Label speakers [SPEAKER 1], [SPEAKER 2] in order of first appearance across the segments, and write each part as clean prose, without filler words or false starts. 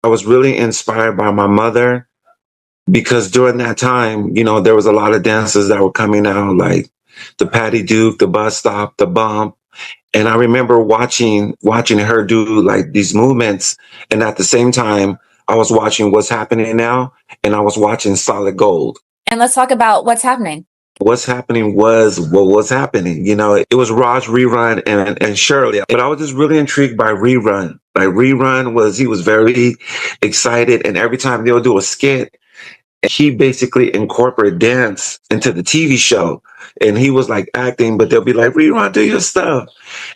[SPEAKER 1] I was really inspired by my mother because during that time, there was a lot of dances that were coming out, like the Patty Duke, the Bus Stop, the Bump. And I remember watching her do like these movements. And at the same time, I was watching What's Happening Now, and I was watching Solid Gold.
[SPEAKER 2] And let's talk about what's happening.
[SPEAKER 1] What's happening was what was happening. It was Raj, Rerun, and Shirley. But I was just really intrigued by Rerun. Like he was very excited. And every time they'll do a skit, he basically incorporated dance into the TV show. And he was like acting, but they'll be like, Rerun, do your stuff.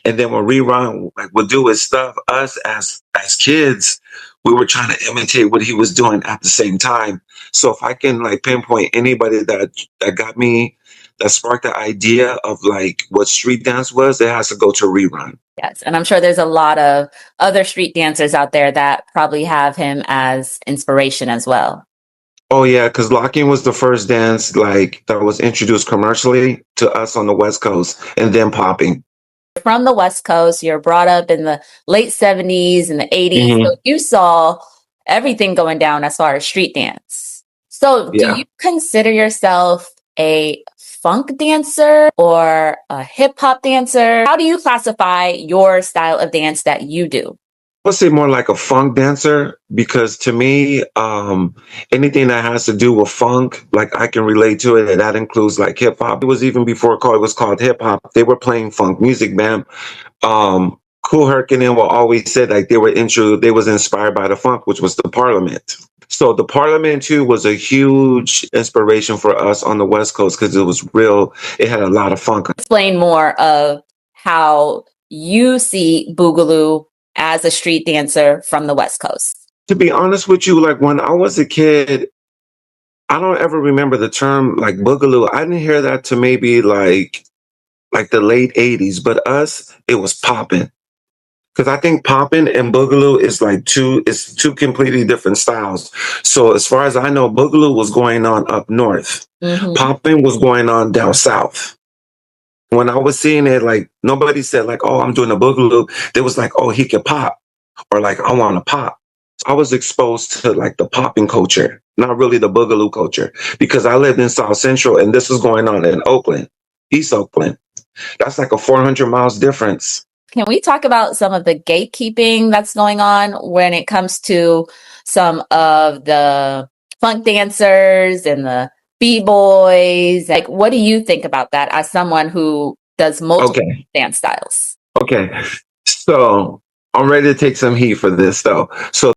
[SPEAKER 1] And then when Rerun would do his stuff, us as kids, we were trying to imitate what he was doing at the same time. So if I can like pinpoint anybody that got me, that sparked the idea of like what street dance was, it has to go to Rerun.
[SPEAKER 2] Yes. And I'm sure there's a lot of other street dancers out there that probably have him as inspiration as well.
[SPEAKER 1] Oh yeah, because locking was the first dance like that was introduced commercially to us on the West Coast, and then popping.
[SPEAKER 2] From the West Coast, you're brought up in the late 70s and the 80s. So you saw everything going down as far as street dance. So do you consider yourself a funk dancer or a hip hop dancer? How do you classify your style of dance that you do?
[SPEAKER 1] I would say more like a funk dancer because to me, anything that has to do with funk, like I can relate to it, and that includes like hip hop. It was even before it was called hip hop. They were playing funk music, man. Kool Herc and them will always say like they was inspired by the funk, which was the Parliament. So the Parliament too was a huge inspiration for us on the West Coast because it was real. It had a lot of funk.
[SPEAKER 2] Explain more of how you see Boogaloo as a street dancer from the West Coast.
[SPEAKER 1] To be honest with you, like when I was a kid, I don't ever remember the term like Boogaloo. I didn't hear that to maybe like the late 80s, but it was popping. Because I think popping and Boogaloo is two completely different styles. So as far as I know, Boogaloo was going on up north. Popping was going on down south. When I was seeing it, like nobody said like, oh, I'm doing a Boogaloo. They was like, oh, he can pop, or like, I want to pop. I was exposed to like the popping culture, not really the Boogaloo culture, because I lived in South Central and this was going on in Oakland, East Oakland. That's like a 400 miles difference.
[SPEAKER 2] Can we talk about some of the gatekeeping that's going on when it comes to some of the funk dancers and the B-boys? Like, what do you think about that as someone who does multiple dance styles?
[SPEAKER 1] Okay. So I'm ready to take some heat for this though. So